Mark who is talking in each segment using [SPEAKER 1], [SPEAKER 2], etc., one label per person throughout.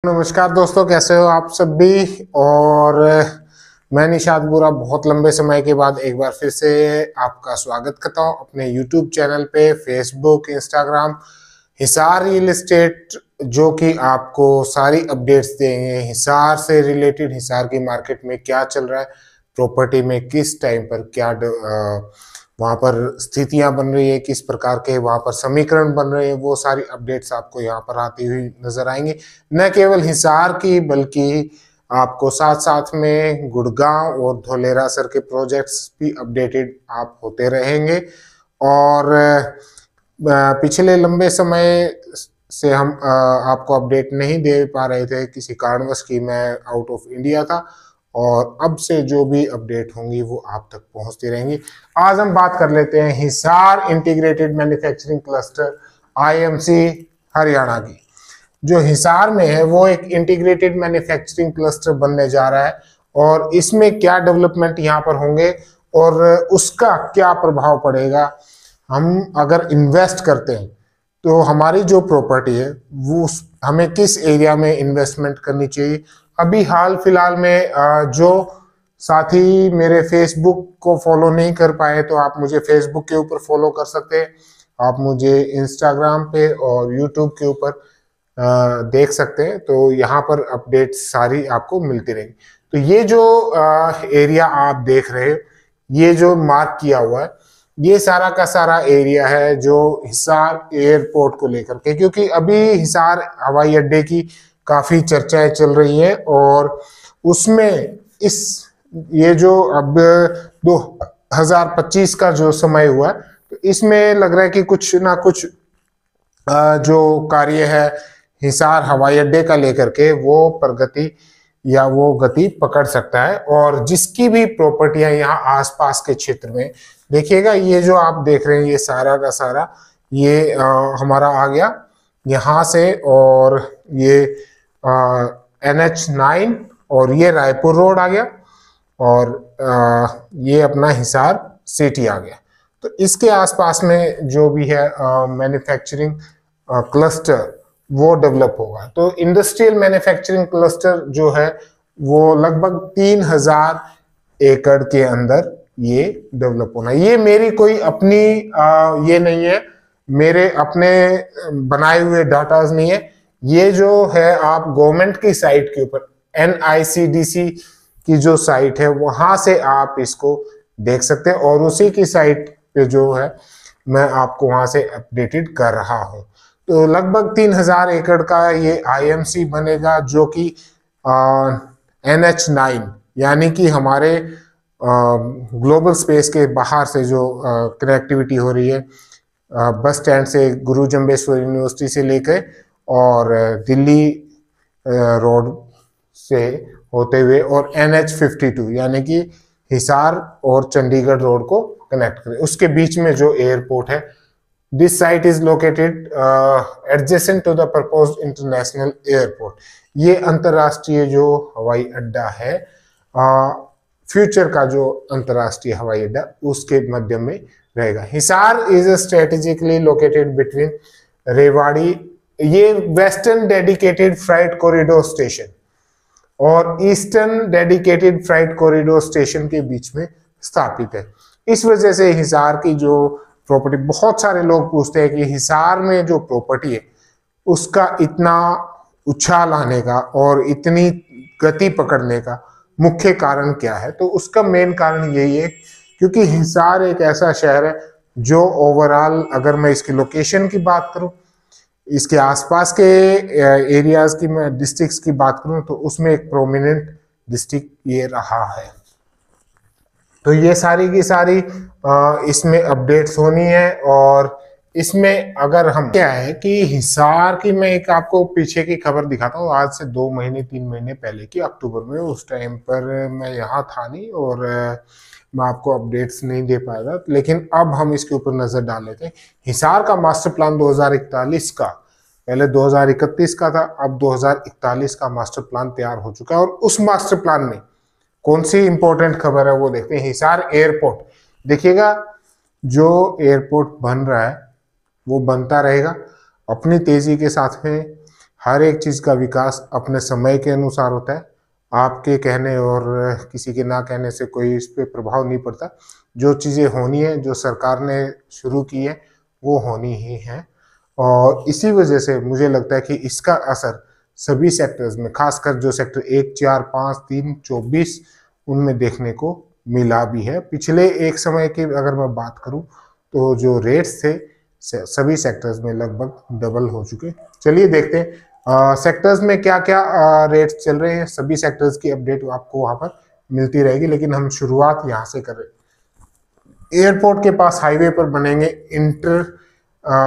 [SPEAKER 1] नमस्कार दोस्तों, कैसे हो आप सब भी। और मैं निशाद बुरा बहुत लंबे समय के बाद एक बार फिर से आपका स्वागत करता हूं अपने यूट्यूब चैनल पे, Facebook, Instagram Hisar real estate, जो कि आपको सारी अपडेट्स देंगे हिसार से रिलेटेड। हिसार की मार्केट में क्या चल रहा है, प्रॉपर्टी में किस टाइम पर क्या वहां पर स्थितियां बन रही है, किस प्रकार के वहां पर समीकरण बन रहे हैं, वो सारी अपडेट्स आपको यहाँ पर आती हुई नजर आएंगी। न केवल हिसार की बल्कि आपको साथ साथ में गुड़गांव और धोलेरा सर के प्रोजेक्ट्स भी अपडेटेड आप होते रहेंगे। और पिछले लंबे समय से हम आपको अपडेट नहीं दे पा रहे थे किसी कारणवश कि मैं आउट ऑफ इंडिया था, और अब से जो भी अपडेट होंगी वो आप तक पहुंचती रहेंगी। आज हम बात कर लेते हैं Hisar integrated manufacturing cluster IMC Haryana की। जो हिसार में है वो एक इंटीग्रेटेड मैन्युफैक्चरिंग क्लस्टर बनने जा रहा है, और इसमें क्या डेवलपमेंट यहाँ पर होंगे और उसका क्या प्रभाव पड़ेगा। हम अगर इन्वेस्ट करते हैं तो हमारी जो प्रॉपर्टी है वो हमें किस एरिया में इन्वेस्टमेंट करनी चाहिए। अभी हाल फिलहाल में जो साथी मेरे फेसबुक को फॉलो नहीं कर पाए तो आप मुझे फेसबुक के ऊपर फॉलो कर सकते हैं, आप मुझे इंस्टाग्राम पे और यूट्यूब के ऊपर देख सकते हैं। तो यहाँ पर अपडेट सारी आपको मिलती रहेंगी। तो ये जो एरिया आप देख रहे हो, ये जो मार्क किया हुआ है, ये सारा का सारा एरिया है जो हिसार एयरपोर्ट को लेकर के, क्योंकि अभी हिसार हवाई अड्डे की काफी चर्चाएं चल रही हैं, और उसमें ये जो अब 2025 का जो समय हुआ है, तो इसमें लग रहा है कि कुछ ना कुछ जो कार्य है हिसार हवाई अड्डे का लेकर के वो प्रगति या वो गति पकड़ सकता है। और जिसकी भी प्रॉपर्टियां यहाँ आसपास के क्षेत्र में देखिएगा, ये जो आप देख रहे हैं ये सारा का सारा ये हमारा आ गया यहाँ से, और ये NH9 और ये रायपुर रोड आ गया, और ये अपना हिसार सिटी आ गया। तो इसके आसपास में जो भी है मैन्युफैक्चरिंग क्लस्टर वो डेवलप होगा। तो इंडस्ट्रियल मैन्युफैक्चरिंग क्लस्टर जो है वो लगभग 3000 एकड़ के अंदर ये डेवलप होना। ये मेरी कोई अपनी ये नहीं है, मेरे अपने बनाए हुए डाटाज नहीं है। ये जो है आप गवर्नमेंट की साइट के ऊपर NICDC की जो साइट है वहां से आप इसको देख सकते हैं, और उसी की साइट पे जो है मैं आपको वहां से अपडेटेड कर रहा हूं। तो लगभग 3000 एकड़ का ये IMC बनेगा, जो कि NH9 यानी कि हमारे ग्लोबल स्पेस के बाहर से जो कनेक्टिविटी हो रही है बस स्टैंड से गुरु जम्बेश्वर यूनिवर्सिटी से लेकर और दिल्ली रोड से होते हुए, और NH52 यानी कि हिसार और चंडीगढ़ रोड को कनेक्ट करे, उसके बीच में जो एयरपोर्ट है। This site is located adjacent to the proposed international airport. ये अंतरराष्ट्रीय जो हवाई अड्डा है, फ्यूचर का जो अंतरराष्ट्रीय हवाई अड्डा उसके मध्य में रहेगा। Hisar is strategically located between Rewari, ये western dedicated freight corridor station और eastern dedicated freight corridor station के बीच में स्थापित है। इस वजह से हिसार की जो प्रॉपर्टी, बहुत सारे लोग पूछते हैं कि हिसार में जो प्रॉपर्टी है उसका इतना उछाल आने का और इतनी गति पकड़ने का मुख्य कारण क्या है। तो उसका मेन कारण यही है क्योंकि हिसार एक ऐसा शहर है जो ओवरऑल, अगर मैं इसकी लोकेशन की बात करूं, इसके आसपास के एरियाज की, मैं डिस्ट्रिक्ट्स की बात करूं, तो उसमें एक प्रोमिनेंट डिस्ट्रिक्ट ये रहा है। तो ये सारी की सारी इसमें अपडेट्स होनी है। और इसमें अगर हम क्या है कि हिसार की, मैं एक आपको पीछे की खबर दिखाता हूँ, आज से 2 महीने 3 महीने पहले की, अक्टूबर में, उस टाइम पर मैं यहाँ था नहीं और मैं आपको अपडेट्स नहीं दे पाया था, लेकिन अब हम इसके ऊपर नजर डाल लेते हैं। हिसार का मास्टर प्लान 2041 का, पहले 2031 का था, अब 2041 का मास्टर प्लान तैयार हो चुका है। और उस मास्टर प्लान में कौन सी इंपॉर्टेंट खबर है वो देखते हैं। हिसार एयरपोर्ट, देखिएगा जो एयरपोर्ट बन रहा है वो बनता रहेगा अपनी तेजी के साथ में। हर एक चीज़ का विकास अपने समय के अनुसार होता है। आपके कहने और किसी के ना कहने से कोई इस पे प्रभाव नहीं पड़ता। जो चीज़ें होनी है, जो सरकार ने शुरू की है, वो होनी ही है। और इसी वजह से मुझे लगता है कि इसका असर सभी सेक्टर्स में, खासकर जो सेक्टर 1, 4, 5, 3, 24 उनमें देखने को मिला भी है। पिछले एक समय की अगर मैं बात करूं तो जो रेट्स थे सभी सेक्टर्स में लगभग डबल हो चुके। चलिए देखते हैं सेक्टर्स में क्या क्या रेट्स चल रहे हैं। सभी सेक्टर्स की अपडेट आपको वहां पर मिलती रहेगी, लेकिन हम शुरुआत यहाँ से कर रहे हैं। एयरपोर्ट के पास हाईवे पर बनेंगे इंटर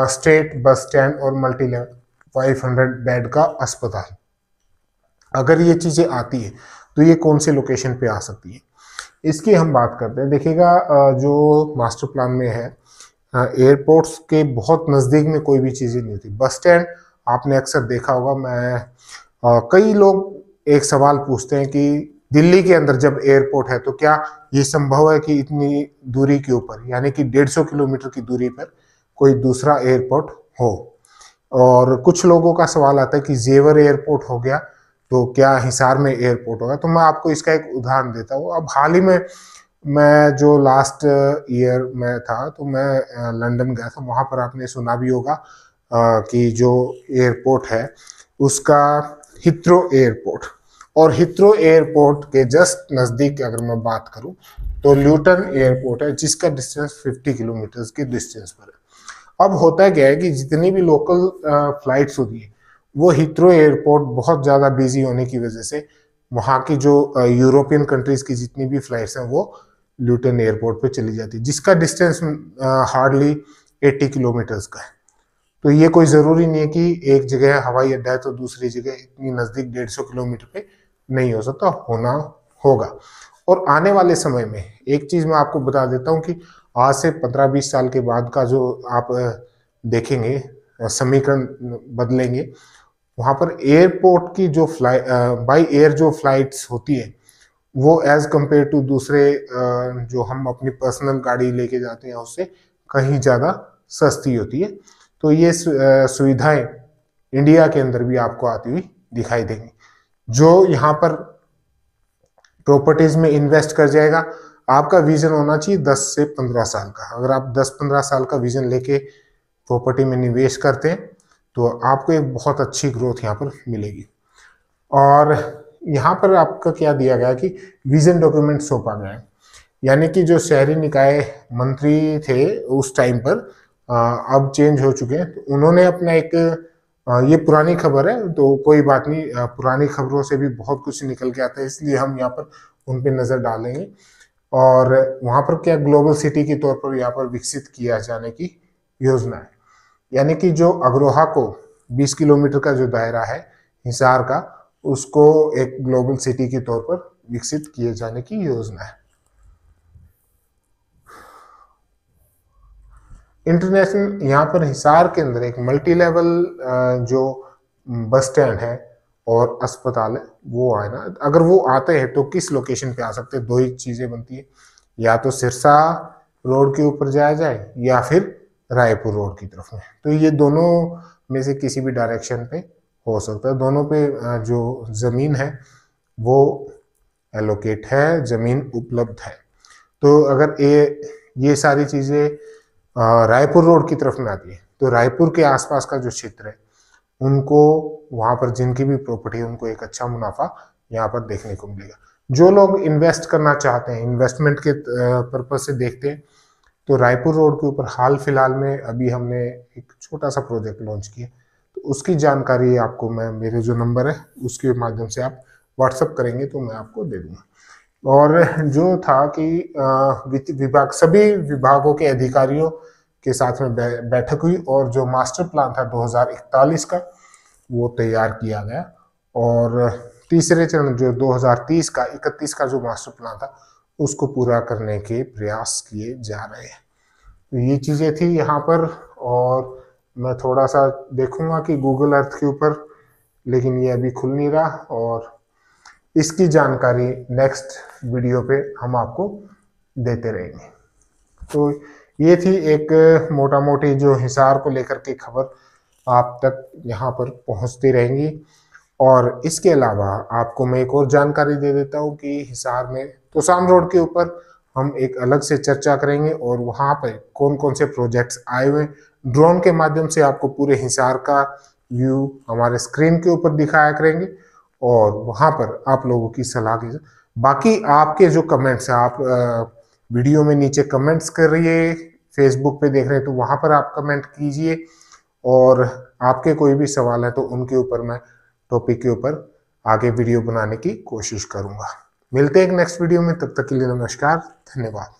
[SPEAKER 1] स्टेट बस स्टैंड और मल्टी लेवल 500 बेड का अस्पताल। अगर ये चीजें आती है तो ये कौन से लोकेशन पे आ सकती है, इसकी हम बात करते हैं। देखिएगा जो मास्टर प्लान में है, एयरपोर्ट्स के बहुत नज़दीक में कोई भी चीज़ें नहीं होती। बस स्टैंड आपने अक्सर देखा होगा। कई लोग एक सवाल पूछते हैं कि दिल्ली के अंदर जब एयरपोर्ट है तो क्या ये संभव है कि इतनी दूरी के ऊपर, यानी कि 150 किलोमीटर की दूरी पर कोई दूसरा एयरपोर्ट हो। और कुछ लोगों का सवाल आता है कि जेवर एयरपोर्ट हो गया तो क्या हिसार में एयरपोर्ट होगा। तो मैं आपको इसका एक उदाहरण देता हूँ। अब हाल ही में मैं जो लास्ट ईयर में था तो मैं लंदन गया था। वहाँ पर आपने सुना भी होगा कि जो एयरपोर्ट है उसका हिथ्रो एयरपोर्ट, और हिथ्रो एयरपोर्ट के जस्ट नज़दीक अगर मैं बात करूँ तो ल्यूटन एयरपोर्ट है, जिसका डिस्टेंस 50 किलोमीटर के डिस्टेंस पर है। अब होता क्या है कि जितनी भी लोकल फ्लाइट्स होती है वो हिथ्रो एयरपोर्ट बहुत ज़्यादा बिजी होने की वजह से वहाँ की जो यूरोपियन कंट्रीज की जितनी भी फ्लाइट्स हैं वो ल्यूटन एयरपोर्ट पे चली जाती है, जिसका डिस्टेंस हार्डली 80 किलोमीटर्स का है। तो ये कोई ज़रूरी नहीं है कि एक जगह हवाई अड्डा है तो दूसरी जगह इतनी नज़दीक 150 किलोमीटर पे नहीं हो सकता, होना होगा। और आने वाले समय में एक चीज़ मैं आपको बता देता हूँ कि आज से 15-20 साल के बाद का जो आप देखेंगे समीकरण बदलेंगे। वहाँ पर एयरपोर्ट की जो बाई एयर जो फ्लाइट्स होती है वो एज कंपेयर टू दूसरे जो हम अपनी पर्सनल गाड़ी लेके जाते हैं उससे कहीं ज़्यादा सस्ती होती है। तो ये सुविधाएं इंडिया के अंदर भी आपको आती हुई दिखाई देंगी। जो यहाँ पर प्रॉपर्टीज में इन्वेस्ट कर जाएगा, आपका विजन होना चाहिए 10 से 15 साल का। अगर आप 10-15 साल का विजन लेके प्रॉपर्टी में निवेश करते हैं तो आपको एक बहुत अच्छी ग्रोथ यहाँ पर मिलेगी। और यहाँ पर आपका क्या दिया गया कि विजन डॉक्यूमेंट सौंपा गया है, यानी कि जो शहरी निकाय मंत्री थे उस टाइम पर अब चेंज हो चुके हैं। तो उन्होंने अपना एक ये पुरानी खबर है तो कोई बात नहीं, पुरानी खबरों से भी बहुत कुछ निकल के आता है, इसलिए हम यहाँ पर उन पर नज़र डालेंगे। और वहाँ पर क्या ग्लोबल सिटी के तौर पर यहाँ पर विकसित किया जाने की योजना है, यानी कि जो अग्रोहा को 20 किलोमीटर का जो दायरा है हिसार का, उसको एक ग्लोबल सिटी के तौर पर विकसित किए जाने की योजना है। इंटरनेशनल यहाँ पर हिसार के अंदर एक मल्टी लेवल जो बस स्टैंड है और अस्पताल है वो आए ना। अगर वो आते हैं तो किस लोकेशन पे आ सकते हैं, दो ही चीज़ें बनती है, या तो सिरसा रोड के ऊपर जाया जाए या फिर रायपुर रोड की तरफ में। तो ये दोनों में से किसी भी डायरेक्शन पे हो सकता है। दोनों पे जो ज़मीन है वो एलोकेट है, ज़मीन उपलब्ध है। तो अगर ये सारी चीज़ें रायपुर रोड की तरफ में आती है तो रायपुर के आसपास का जो क्षेत्र है उनको, वहाँ पर जिनकी भी प्रॉपर्टी है उनको एक अच्छा मुनाफा यहाँ पर देखने को मिलेगा। जो लोग इन्वेस्ट करना चाहते हैं, इन्वेस्टमेंट के पर्पज से देखते हैं, तो रायपुर रोड के ऊपर हाल फिलहाल में अभी हमने एक छोटा सा प्रोजेक्ट लॉन्च किया, तो उसकी जानकारी आपको मैं, मेरे जो नंबर है उसके माध्यम से आप व्हाट्सअप करेंगे तो मैं आपको दे दूंगा। और जो था कि वित्त विभाग, सभी विभागों के अधिकारियों के साथ में बैठक हुई और जो मास्टर प्लान था 2041 का वो तैयार किया गया। और तीसरे चरण जो 2030 का 31 का जो मास्टर प्लान था उसको पूरा करने के प्रयास किए जा रहे हैं। तो ये चीज़ें थी यहाँ पर। और मैं थोड़ा सा देखूंगा कि गूगल अर्थ के ऊपर, लेकिन ये अभी खुल नहीं रहा, और इसकी जानकारी नेक्स्ट वीडियो पे हम आपको देते रहेंगे। तो ये थी एक मोटा मोटी जो हिसार को लेकर के खबर आप तक यहाँ पर पहुँचती रहेंगी। और इसके अलावा आपको मैं एक और जानकारी दे देता हूँ कि हिसार में तोशाम रोड के ऊपर हम एक अलग से चर्चा करेंगे और वहाँ पे कौन कौन से प्रोजेक्ट्स आए हुए ड्रोन के माध्यम से आपको पूरे हिसार का व्यू हमारे स्क्रीन के ऊपर दिखाया करेंगे और वहाँ पर आप लोगों की सलाह की। बाकी आपके जो कमेंट्स हैं, आप वीडियो में नीचे कमेंट्स कर रहिए, फेसबुक पे देख रहे हैं तो वहाँ पर आप कमेंट कीजिए और आपके कोई भी सवाल है तो उनके ऊपर मैं टॉपिक के ऊपर आगे वीडियो बनाने की कोशिश करूंगा। मिलते हैं एक नेक्स्ट वीडियो में, तब तक के लिए नमस्कार, धन्यवाद।